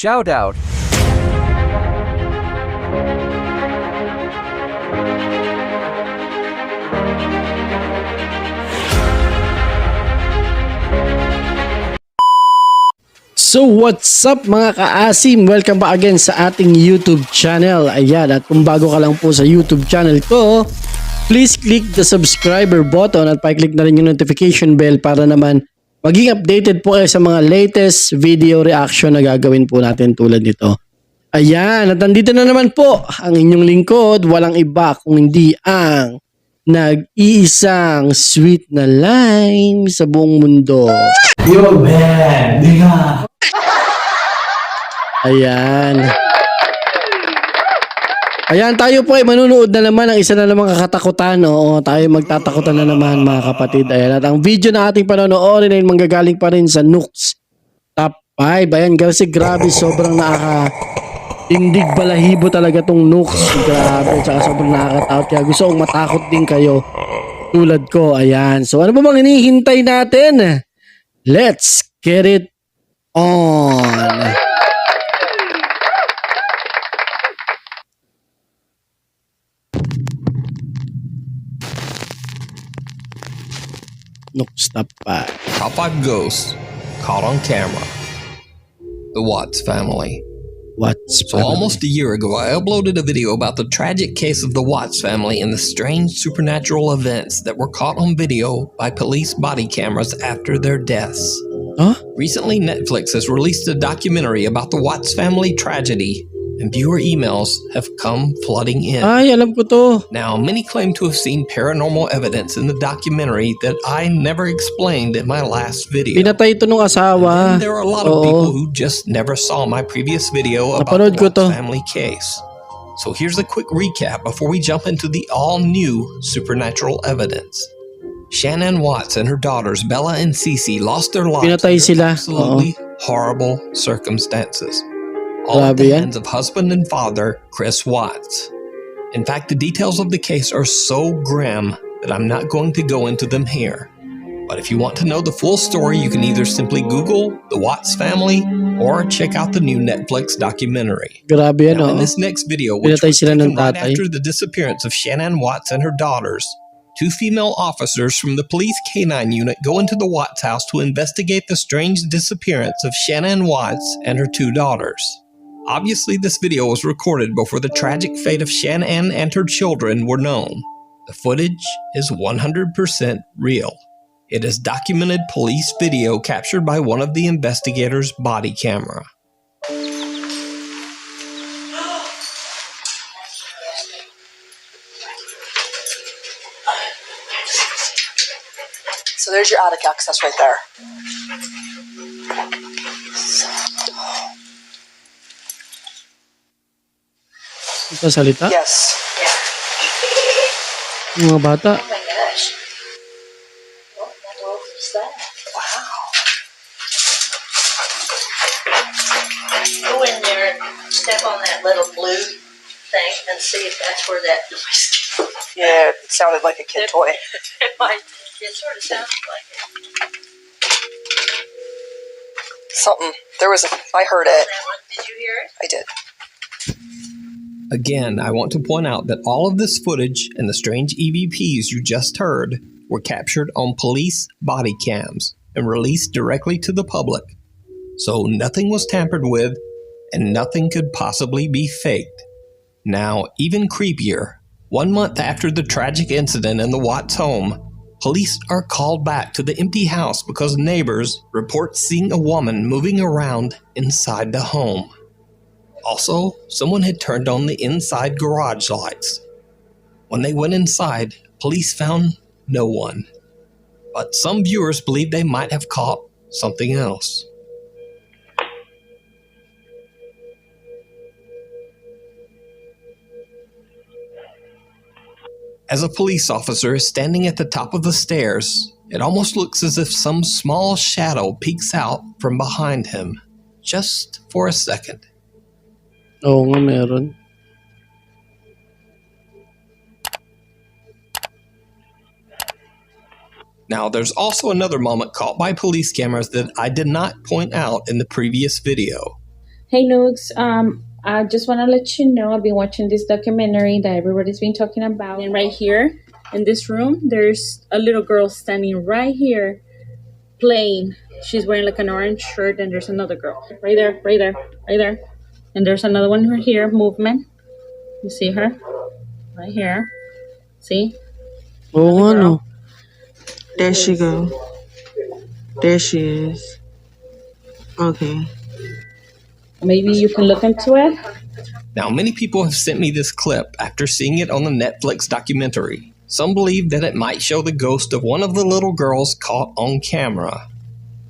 Shoutout. So what's up mga kaasim? Welcome back again sa ating YouTube channel. Ayan, at kung bago ka lang po sa YouTube channel ko, please click the subscriber button at pa-click na rin yung notification bell para naman maging updated po kayo sa mga latest video reaction na gagawin po natin tulad nito. Ayan, at nandito na naman po ang inyong lingkod, walang iba kung hindi ang nag-iisang sweet na lime sa buong mundo. Yo, man! Di nga! Ayan. Ayan, tayo po ay manunood na naman ng isa na namang kakatakutan. Oo, tayo magtatakutan na naman mga kapatid. Ayan, at ang video na ating panonoorin ay manggagaling pa rin sa Nuke's Top 5. Ayan, kasi grabe, sobrang tindig balahibo talaga tong Nuke's. Grabe, tsaka sobrang nakakatakot. Kaya gusto kong matakot din kayo tulad ko. Ayan, so ano ba bang hinihintay natin? Let's get it on! Nuke's Top 5. Top 5 ghosts caught on camera. The Watts family. So almost a year ago, I uploaded a video about the tragic case of the Watts family and the strange supernatural events that were caught on video by police body cameras after their deaths. Huh? Recently, Netflix has released a documentary about the Watts family tragedy, and viewer emails have come flooding in. Ay, alam ko to. Now, many claim to have seen paranormal evidence in the documentary that I never explained in my last video. Pinatay ito nung asawa. And there are a lot of people who just never saw my previous video about the Watts family case. So here's a quick recap before we jump into the all-new supernatural evidence. Shannon Watts and her daughters Bella and Cece lost their lives under absolutely horrible circumstances. All at the hands of husband and father, Chris Watts. In fact, the details of the case are so grim that I'm not going to go into them here. But if you want to know the full story, you can either simply Google the Watts family or check out the new Netflix documentary. Grabe, now, in this next video, which was taken right after the disappearance of Shannon Watts and her daughters, two female officers from the police K-9 unit go into the Watts house to investigate the strange disappearance of Shannon Watts and her two daughters. Obviously, this video was recorded before the tragic fate of Shannon and her children were known. The footage is 100% real. It is documented police video captured by one of the investigators' body camera. So there's your attic access right there. Salita? Yes. Mga bata. Oh my gosh. What the world is that? Wow. Go in there and step on that little blue thing and see if that's where that noise came. Yeah, it sounded like a kid toy. It might. It sort of sounds like it. Something. I heard it. Did you hear it? I did. Again, I want to point out that all of this footage and the strange EVPs you just heard were captured on police body cams and released directly to the public. So nothing was tampered with and nothing could possibly be faked. Now, even creepier, 1 month after the tragic incident in the Watts home, police are called back to the empty house because neighbors report seeing a woman moving around inside the home. Also, someone had turned on the inside garage lights. When they went inside, police found no one. But some viewers believe they might have caught something else. As a police officer is standing at the top of the stairs, it almost looks as if some small shadow peeks out from behind him, just for a second. Oo nga, meron. Now, there's also another moment caught by police cameras that I did not point out in the previous video. Hey Nukes, I just want to let you know I've been watching this documentary that everybody's been talking about. And right here in this room, there's a little girl standing right here playing. She's wearing like an orange shirt, and there's another girl right there, right there, right there. And there's another one right here, movement. You see her? Right here. See? Oo nga, no. There she go. There she is. Okay. Maybe you can look into it. Now, many people have sent me this clip after seeing it on the Netflix documentary. Some believe that it might show the ghost of one of the little girls caught on camera.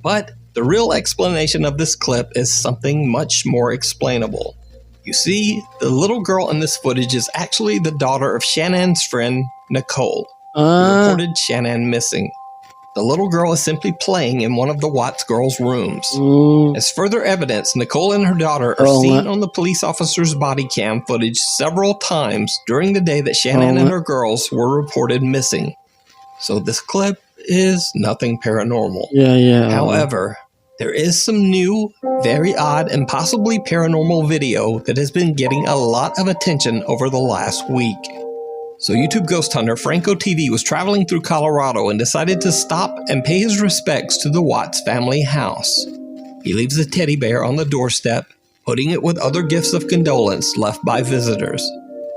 But the real explanation of this clip is something much more explainable. You see, the little girl in this footage is actually the daughter of Shannon's friend, Nicole, who reported Shannon missing. The little girl is simply playing in one of the Watts girls' rooms. As further evidence, Nicole and her daughter are seen on the police officer's body cam footage several times during the day that Shannon and her girls were reported missing. So this clip is nothing paranormal. Yeah. However, there is some new, very odd, and possibly paranormal video that has been getting a lot of attention over the last week. So YouTube ghost hunter Franco TV was traveling through Colorado and decided to stop and pay his respects to the Watts family house. He leaves a teddy bear on the doorstep, putting it with other gifts of condolence left by visitors.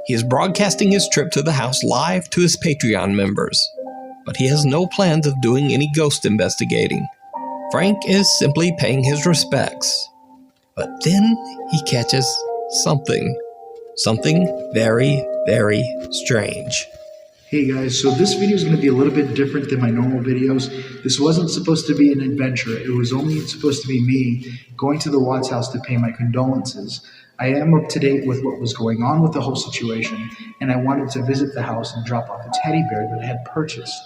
He is broadcasting his trip to the house live to his Patreon members, but he has no plans of doing any ghost investigating. Frank is simply paying his respects. But then he catches something very, very strange. Hey guys, so this video is going to be a little bit different than my normal videos. This wasn't supposed to be an adventure. It was only supposed to be me going to the Watts house to pay my condolences. I am up to date with what was going on with the whole situation, and I wanted to visit the house and drop off a teddy bear that I had purchased.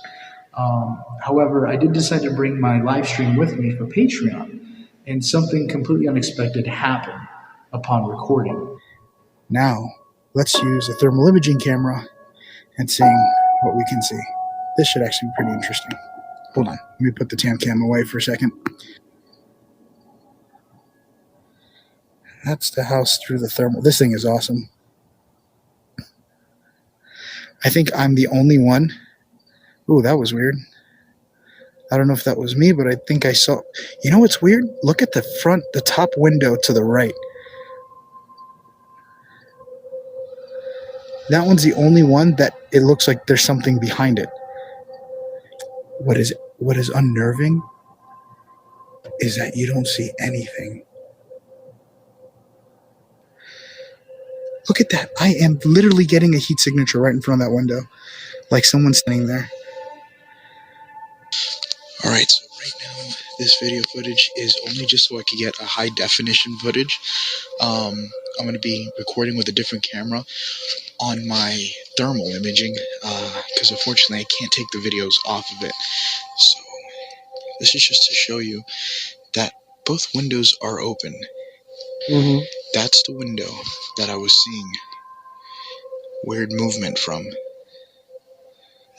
However, I did decide to bring my live stream with me for Patreon, and something completely unexpected happened upon recording. Now, let's use a thermal imaging camera and see what we can see. This should actually be pretty interesting. Hold on, let me put the cam away for a second. That's the house through the thermal. This thing is awesome. I think I'm the only one. Ooh, that was weird. I don't know if that was me, but I think I saw... You know what's weird? Look at the top window to the right. That one's the only one that it looks like there's something behind it. What is unnerving is that you don't see anything. Look at that. I am literally getting a heat signature right in front of that window. Like someone's standing there. Alright, so right now this video footage is only just so I can get a high definition footage. I'm going to be recording with a different camera on my thermal imaging because unfortunately I can't take the videos off of it. So this is just to show you that both windows are open. That's the window that I was seeing weird movement from.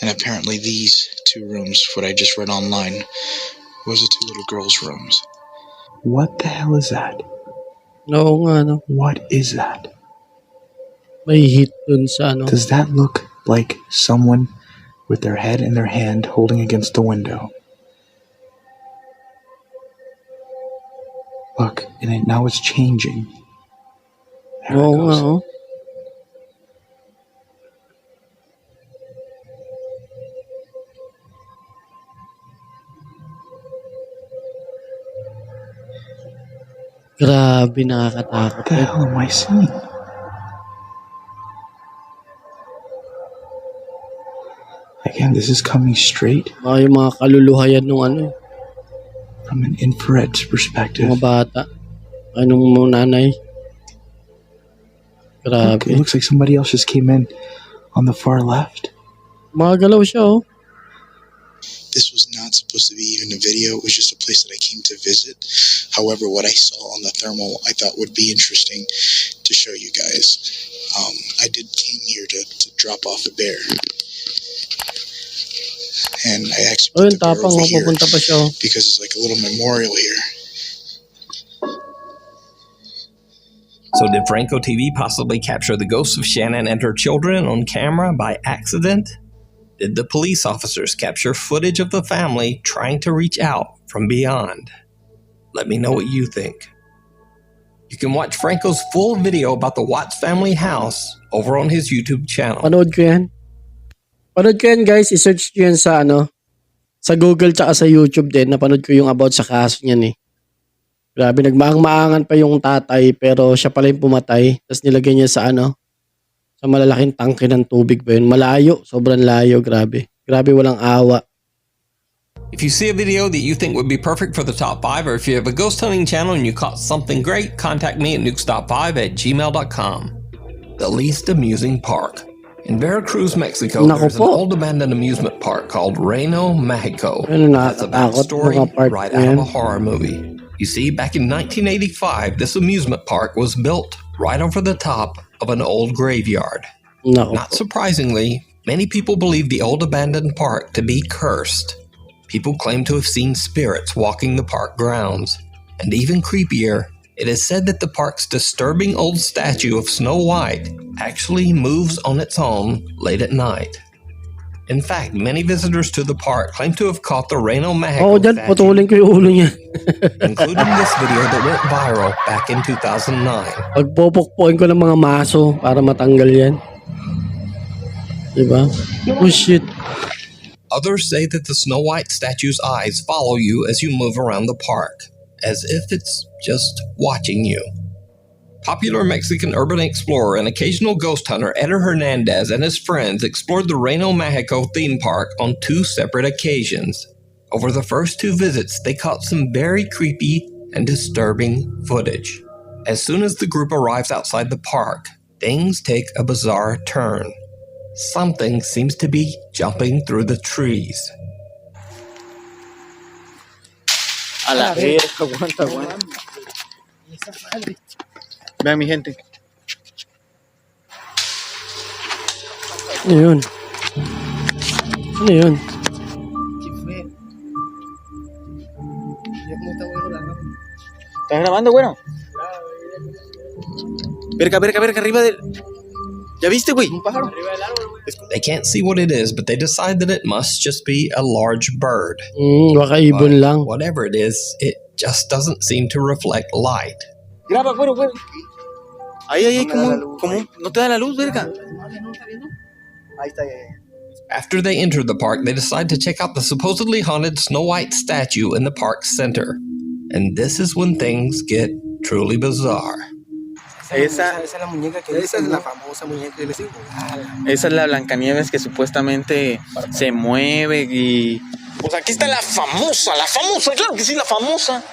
And apparently these two rooms, what I just read online, was the two little girls' rooms. What the hell is that? Oo nga, no. What is that? May hit dun sa ano. Does that look like someone with their head in their hand holding against the window? Look, and now it's changing. There it Oo nga, goes. oh. Grabe, nakakatakot. What the hell am I seeing? Again, this is coming straight Yung mga kaluluhayan nung ano, from an infrared perspective. mga bata. Anong mga nanay. Look, Grabe. it looks like somebody else just came in on the far left. Magalaw siya, oh. This was not supposed to be even a video. It was just a place that I came to visit. However, what I saw on the thermal I thought would be interesting to show you guys. I came here to drop off a bear. And I actually Oh, put yung the bear tapang, over oh. here Pupunta pa siya, oh. because it's like a little memorial here. So did Franco TV possibly capture the ghosts of Shannon and her children on camera by accident? Did the police officers capture footage of the family trying to reach out from beyond? Let me know what you think. You can watch Franco's full video about the Watts family house over on his YouTube channel. Panood ko yan. Panood ko yan guys. I-search ko yan sa sa Google tsaka sa YouTube din. Napanood ko yung about sa kaso niyan eh. Grabe, nagmaang-maangan pa yung tatay pero siya pala yung pumatay. Tapos nilagay niya sa sa malalaking tangke ng tubig ba yun. Malayo, sobrang layo, grabe. Grabe, walang awa. If you see a video that you think would be perfect for the top 5, or if you have a ghost hunting channel and you caught something great, contact me at nukestop5@gmail.com. The least amusing park. In Veracruz, Mexico, there's an old abandoned amusement park called Reno Mexico. That's a backstory right out of a horror movie. You see, back in 1985, this amusement park was built right over the top of an old graveyard. Not surprisingly, many people believe the old abandoned park to be cursed. People claim to have seen spirits walking the park grounds. And even creepier, it is said that the park's disturbing old statue of Snow White actually moves on its own late at night. In fact, many visitors to the park claim to have caught the Reno Mexico statue, ko yung ulo niya. including this video that went viral back in 2009. Pagpupukpuin ko ng mga maso para matanggal yan. Diba? Oh shit. Others say that the Snow White statue's eyes follow you as you move around the park, as if it's just watching you. Popular Mexican urban explorer and occasional ghost hunter Eder Hernandez and his friends explored the Reno Mexico theme park on 2 separate occasions. Over the first 2 visits, they caught some very creepy and disturbing footage. As soon as the group arrives outside the park, things take a bizarre turn. Something seems to be jumping through the trees. A la verga, aguanta. Vean mi gente. Ano yun? Ano yun? ¿Estás grabando, bueno? Verga, arriba del... ¿Ya viste, güey? Un pájaro. They can't see what it is, but they decide that it must just be a large bird. Baka ibon lang. Whatever it is, it just doesn't seem to reflect light. Graba, güero. Ahí, como... No te da la luz, verga. Ahí está, After they enter the park, they decide to check out the supposedly haunted Snow White statue in the park's center. And this is when things get truly bizarre. Esa es la muñeca que esa es la famosa muñeca que les digo. Esa es la Blancanieves que supuestamente se mueve y... Pues aquí está la famosa, claro que sí, la famosa.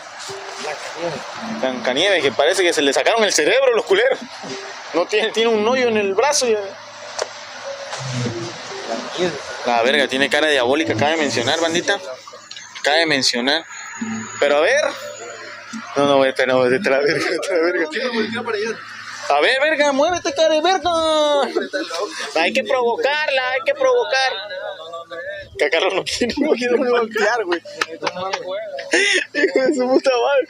Blancanieves, que parece que se le sacaron el cerebro los culeros. No tiene un hoyo en el brazo. La verga, tiene cara diabólica, cabe mencionar, bandita. Cabe mencionar. Pero a ver... No, vete la verga. A ver, verga, muévete, cara de verga. Hay que provocarla. Que a Carlos no quiere voltear, güey. Hijo de su puta madre.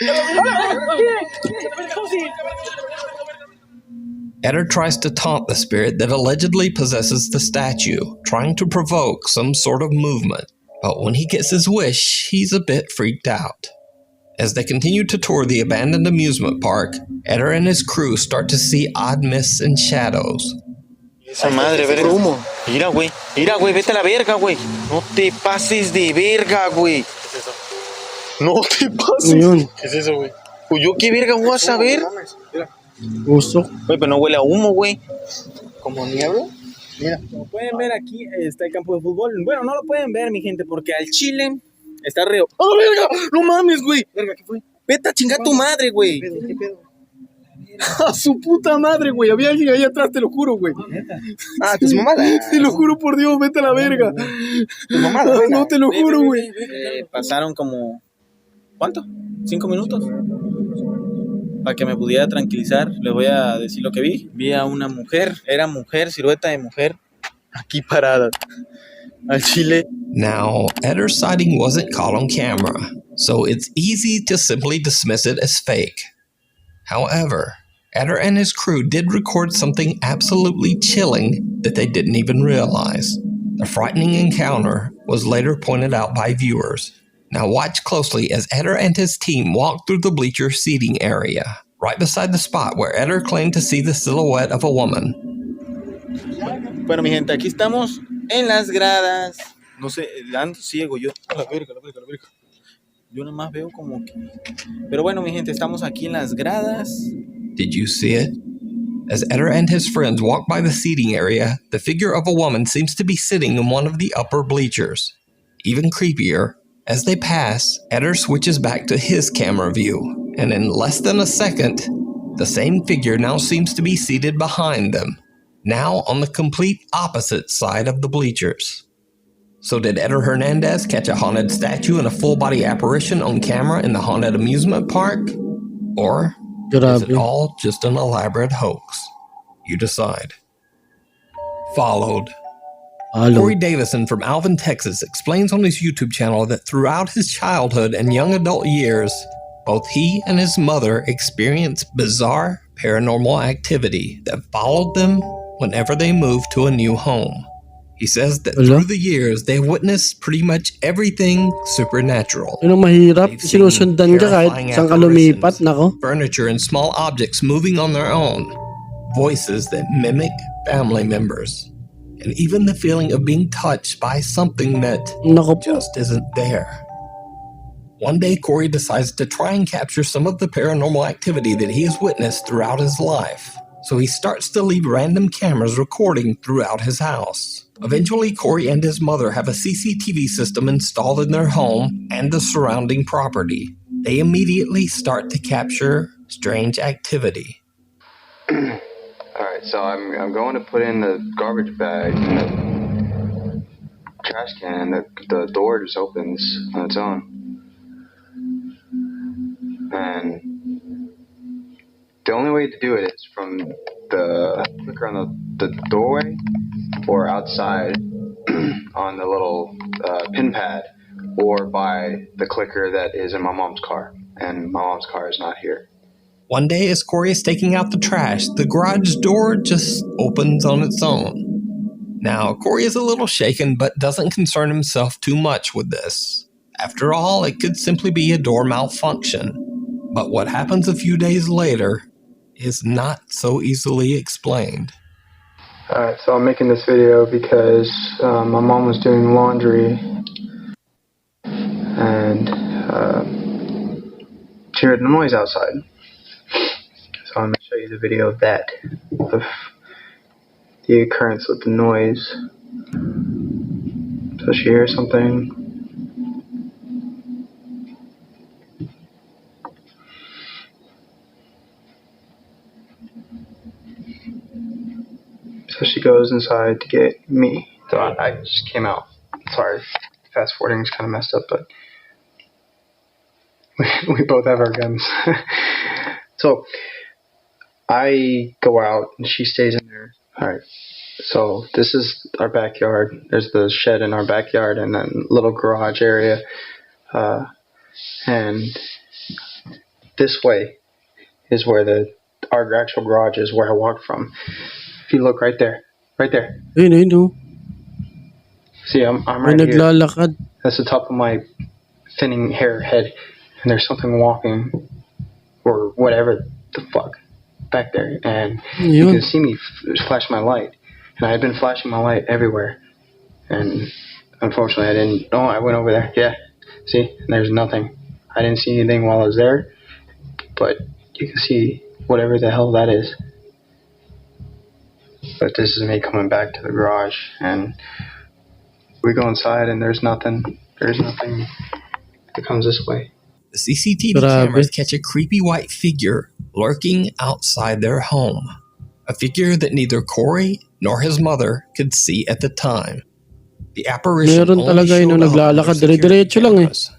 Eder tries to taunt the spirit that allegedly possesses the statue, trying to provoke some sort of movement. But when he gets his wish, he's a bit freaked out. As they continue to tour the abandoned amusement park, Eder and his crew start to see odd mists and shadows. Esa madre, verga. Mira, güey, vete a la verga, güey. No te pases de verga, güey. ¿Qué es eso? No te pases. ¿Qué es eso, güey? Pues yo qué verga voy a saber. Gusto. Güey, pero no huele a humo, güey. ¿Como niebla? Mira. Como pueden ver, aquí está el campo de fútbol. Bueno, no lo pueden ver, mi gente, porque al chile está reo. ¡Oh, verga! ¡No mames, güey! Verga, ¿qué fue? Vete a chingar tu madre, güey. ¿Qué pedo? A su puta madre, güey. Había alguien ahí atrás, te lo juro, güey. Ah, tus mamadas. Te lo juro por Dios, vete a la verga. Tus mamadas. No, te lo juro, güey. Pasaron como... ¿Cuánto? 5 minutos. Para que me pudiera tranquilizar, les voy a decir lo que vi. Vi a una mujer, era mujer, silueta de mujer, aquí parada. Al chile. Now, Eder's sighting wasn't caught on camera, so it's easy to simply dismiss it as fake. However, Eder and his crew did record something absolutely chilling that they didn't even realize. The frightening encounter was later pointed out by viewers. Now watch closely as Eder and his team walk through the bleacher seating area, right beside the spot where Eder claimed to see the silhouette of a woman. Bueno, mi gente, aquí estamos en las gradas. No sé, ando ciego yo. La verga. Yo nada más veo como que... Pero bueno, mi gente, estamos aquí en las gradas. Did you see it? As Eder and his friends walk by the seating area, the figure of a woman seems to be sitting in one of the upper bleachers. Even creepier, as they pass, Eder switches back to his camera view, and in less than a second, the same figure now seems to be seated behind them, now on the complete opposite side of the bleachers. So did Eder Hernandez catch a haunted statue and a full-body apparition on camera in the haunted amusement park? Or is it all just an elaborate hoax? You decide. Followed. Corey Davison from Alvin, Texas explains on his YouTube channel that throughout his childhood and young adult years, both he and his mother experienced bizarre paranormal activity that followed them whenever they moved to a new home. He says that through the years, they witnessed pretty much everything supernatural. Mahirap, sinusundan ka kahit saan ka lumipat, nako. Furniture and small objects moving on their own. Voices that mimic family members. And even the feeling of being touched by something that just isn't there. One day, Corey decides to try and capture some of the paranormal activity that he has witnessed throughout his life. So he starts to leave random cameras recording throughout his house. Eventually, Corey and his mother have a CCTV system installed in their home and the surrounding property. They immediately start to capture strange activity. Alright, so I'm going to put in the garbage bag in the trash can, and the door just opens on its own. And the only way to do it is from the clicker on the doorway or outside on the little pin pad, or by the clicker that is in my mom's car, and my mom's car is not here. One day, as Corey is taking out the trash, the garage door just opens on its own. Now, Corey is a little shaken, but doesn't concern himself too much with this. After all, it could simply be a door malfunction. But what happens a few days later is not so easily explained. Alright, so I'm making this video because my mom was doing laundry and she heard the noise outside. So I'm going to show you the video of that, of the occurrence with the noise. So she hears something. So she goes inside to get me. So I just came out. Sorry, fast forwarding is kind of messed up, but we both have our guns. So I go out and she stays in there. Alright, so this is our backyard. There's the shed in our backyard and then little garage area. And this way is where our actual garage is, where I walked from. If you look right there. See, I'm right here. That's the top of my thinning hair head. And there's something walking, or whatever the fuck, back there. And you can see me flash my light. And I had been flashing my light everywhere. And unfortunately I didn't. Oh, I went over there. Yeah. See? There's nothing. I didn't see anything while I was there. But you can see whatever the hell that is. But this is me coming back to the garage, and we go inside and there's nothing. There's nothing that comes this way. The CCTV cameras catch a creepy white figure lurking outside their home. A figure that neither Corey nor his mother could see at the time. The apparition only showed up on security cameras.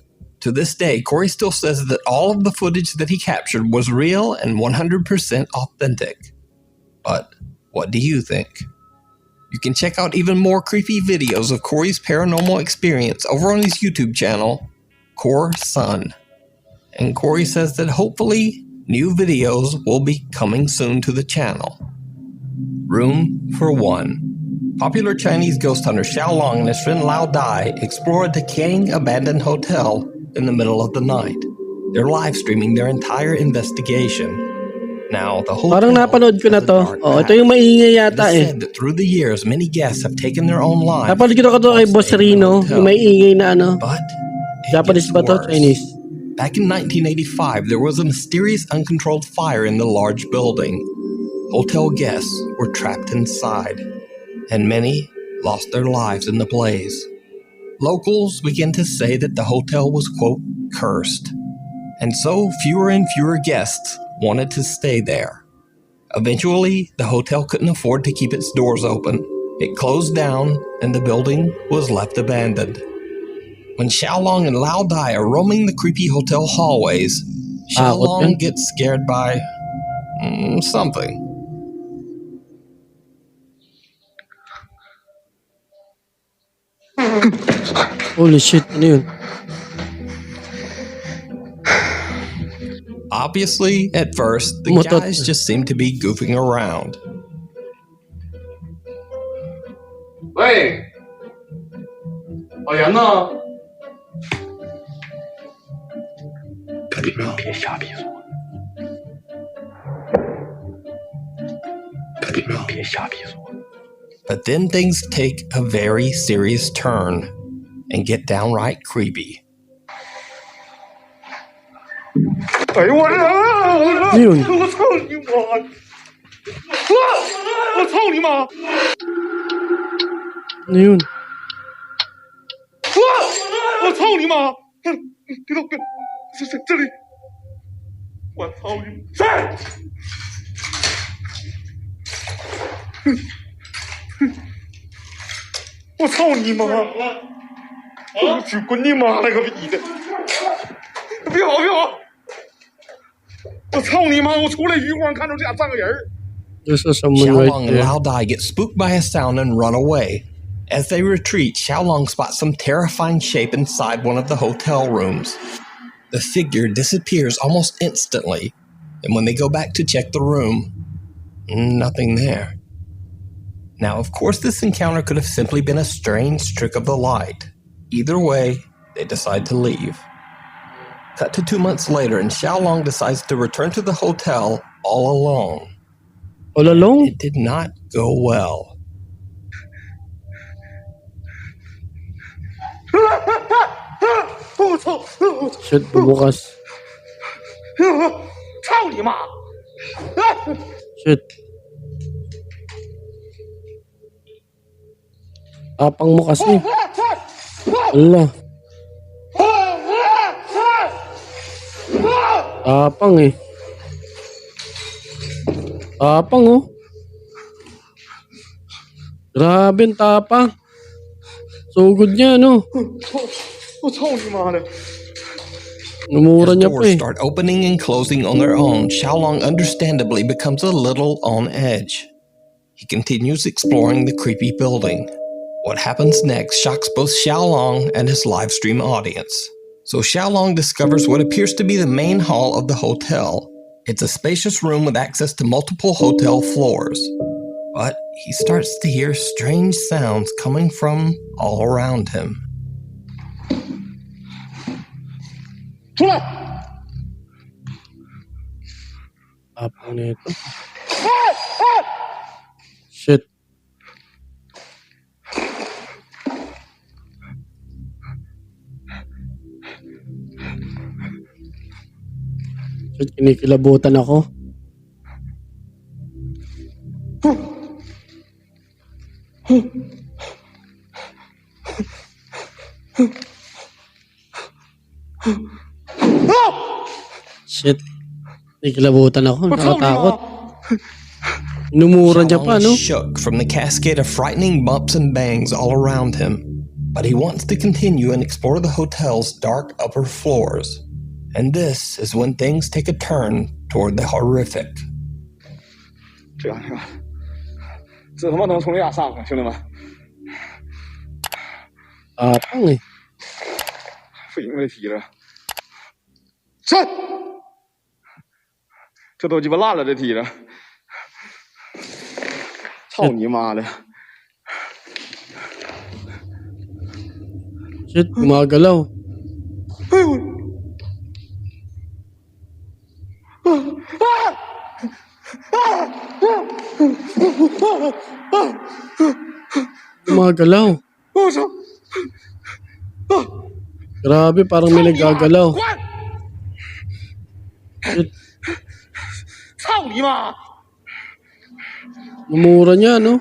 To this day, Corey still says that all of the footage that he captured was real and 100% authentic. But what do you think? You can check out even more creepy videos of Corey's paranormal experience over on his YouTube channel, Core Sun. And Corey says that hopefully new videos will be coming soon to the channel. Room for One. Popular Chinese ghost hunter Xiaolong and his friend Lao Dai explore a decaying abandoned hotel in the middle of the night. They're live streaming their entire investigation. Now, the hotel Parang napanood ko na has a to. dark Oh, ito past. yung maingay It yata is eh. said that through the years, many guests have taken their own lives. Napanood ko na to kay while Boss staying in the Rino. hotel. Yung maingay na ano. But it Japanese gets ba to? worse. Chinese? Back in 1985, there was a mysterious uncontrolled fire in the large building. Hotel guests were trapped inside, and many lost their lives in the blaze. Locals began to say that the hotel was, quote, cursed, and so fewer and fewer guests wanted to stay there. Eventually, the hotel couldn't afford to keep its doors open. It closed down, and the building was left abandoned. When Xiaolong and Lao Dai are roaming the creepy hotel hallways, Xiaolong gets scared by something. Holy shit, ano yun? Obviously, at first, the guys just seem to be goofing around. Hey! Ayan na! 别瞎逼说！别瞎逼说！ But then things take a very serious turn and get downright creepy. 哎呦我这！我操你妈！我操你妈！ Ano yun? 我操你妈！别动！这里！我操你！谁？我操你妈！我去滚你妈了个逼的！别跑！别跑！我操你妈！我出来余光看着这俩站个人儿。 There's someone right Xiaolong and there. Lao Dai get spooked by a sound and run away. As they retreat, Xiaolong spots some terrifying shape inside one of the hotel rooms. The figure disappears almost instantly, and when they go back to check the room, nothing there. Now, of course, this encounter could have simply been a strange trick of the light. Either way, they decide to leave. Cut to 2 months later, and Xiaolong decides to return to the hotel all alone. All alone? It did not go well. Shit, bubukas. Shit. Tapang mo kasi. Wala. Tapang eh. Tapang oh. Grabe ang tapang. Sugod niya no. 我操你妈的！ Numura As niya pa doors eh. start opening and closing on their own, Xiaolong understandably becomes a little on edge. He continues exploring the creepy building. What happens next shocks both Xiaolong and his live stream audience. So Xiaolong discovers what appears to be the main hall of the hotel. It's a spacious room with access to multiple hotel floors. But he starts to hear strange sounds coming from all around him. 出来！ Tapang nito. Shit. Shit, kinikilabutan ako. Shit. Kinikilabutan ako. Nakatakot. Numura niya pa, Xiaolong no? is shook from the cascade of frightening bumps and bangs all around him, but he wants to continue and explore the hotel's dark upper floors. And this is when things take a turn toward the horrific. 这样，这他妈能从这俩上啊，兄弟们！ Tapang eh. 不行，我得提了。站！这都鸡巴烂了，这梯子！操你妈的！ Shit, gumagalaw. Gumagalaw. Grabe, parang may nagagalaw. Shit. Mumura niya, no?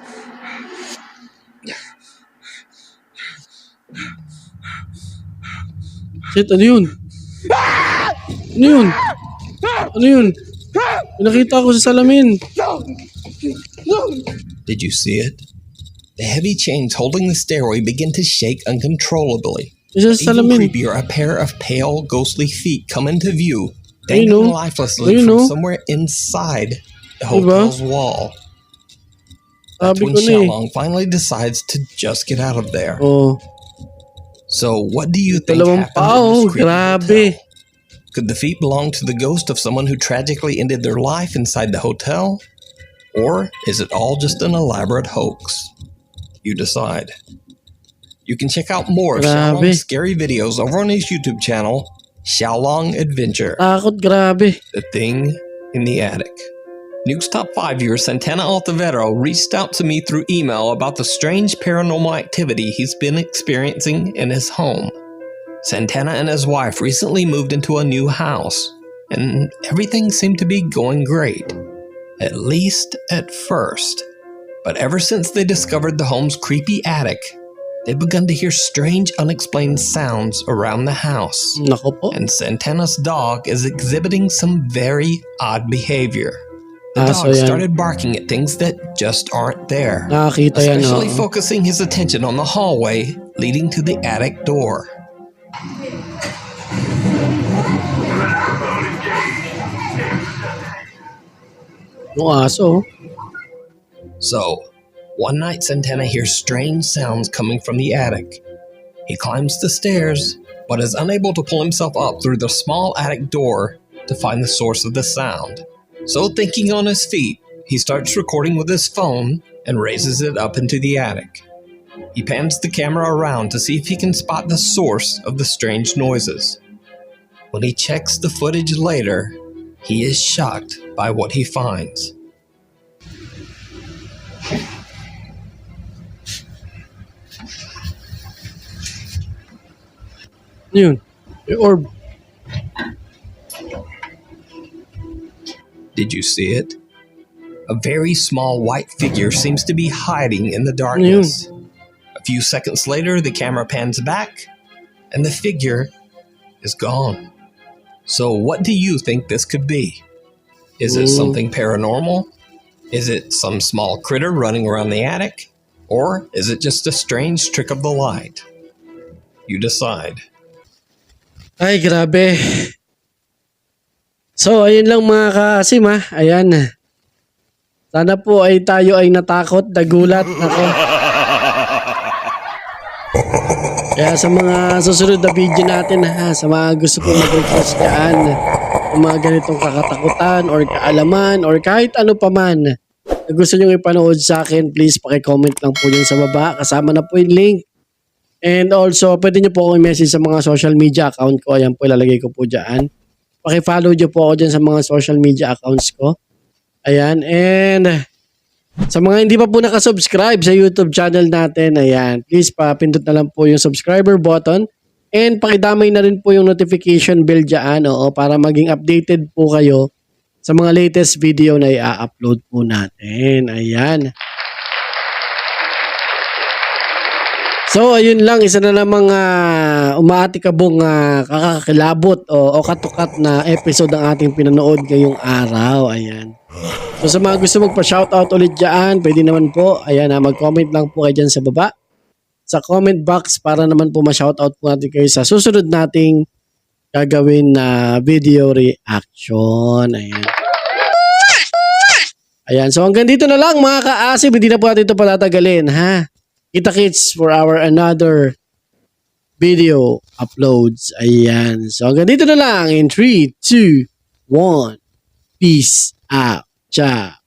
Shit, ano yun? Ano yun? Ano yun? Nakita ko sa salamin. Did you see it? The heavy chains holding the stairway begin to shake uncontrollably. Even creepier, a pair of pale, ghostly feet come into view, dangling lifelessly from somewhere inside the hotel's wall. That's when Xiaolong finally decides to just get out of there. So, what do you think happened in this creepy hotel? Could the feet belong to the ghost of someone who tragically ended their life inside the hotel? Or is it all just an elaborate hoax? You decide. You can check out more of Xiaolong's scary videos over on his YouTube channel, Xiaolong Adventure. The Thing in the Attic. Nuke's top 5 viewer Santana Altavero reached out to me through email about the strange paranormal activity he's been experiencing in his home. Santana and his wife recently moved into a new house, and everything seemed to be going great. At least at first. But ever since they discovered the home's creepy attic, they've begun to hear strange, unexplained sounds around the house. And Santana's dog is exhibiting some very odd behavior. The dog started barking at things that just aren't there, especially focusing his attention on the hallway leading to the attic door. So, one night Santana hears strange sounds coming from the attic. He climbs the stairs, but is unable to pull himself up through the small attic door to find the source of the sound. So, thinking on his feet, he starts recording with his phone and raises it up into the attic. He pans the camera around to see if he can spot the source of the strange noises. When he checks the footage later, he is shocked by what he finds. Orb. Did you see it? A very small white figure seems to be hiding in the darkness. A few seconds later, the camera pans back, and the figure is gone. So what do you think this could be? Is it something paranormal? Is it some small critter running around the attic? Or is it just a strange trick of the light? You decide. Ay, grabe. So, ayun lang mga kaasim ha. Ayan. Sana po ay tayo ay natakot, nagulat. Ako. Kaya sa mga susunod na video natin ha, sa mga gusto po mag-request dyan, ng mga ganitong kakatakutan or kaalaman or kahit ano pa man na gusto nyo ipanood sa akin, please pakicomment lang po dyan sa baba. Kasama na po yung link. And also, pwede nyo po akong i-message sa mga social media account ko. Ayan po, ilalagay ko po dyan. Paki-follow nyo po ako dyan sa mga social media accounts ko. Ayan. And sa mga hindi pa po nakasubscribe sa YouTube channel natin, ayan, please papindot na lang po yung subscriber button. And pakidamay na rin po yung notification bell dyan, para maging updated po kayo sa mga latest video na i-upload po natin. Ayan. So, ayun lang, isa na namang umaatikabong kakakilabot o Okatokat na episode ang ating pinanood ngayong araw. Ayan. So, sa mga gusto magpa-shoutout ulit dyan, pwede naman po, ayan, mag-comment lang po kayo dyan sa baba. Sa comment box para naman po ma-shoutout po natin kayo sa susunod nating gagawin na video reaction. Ayan. Ayan. So, hanggang dito na lang mga ka-asib. Hindi na po natin ito patatagalin, ha? Kita-kits for our another video uploads. Ayan. So hanggang dito na lang in 3, 2, 1. Peace out. Ciao.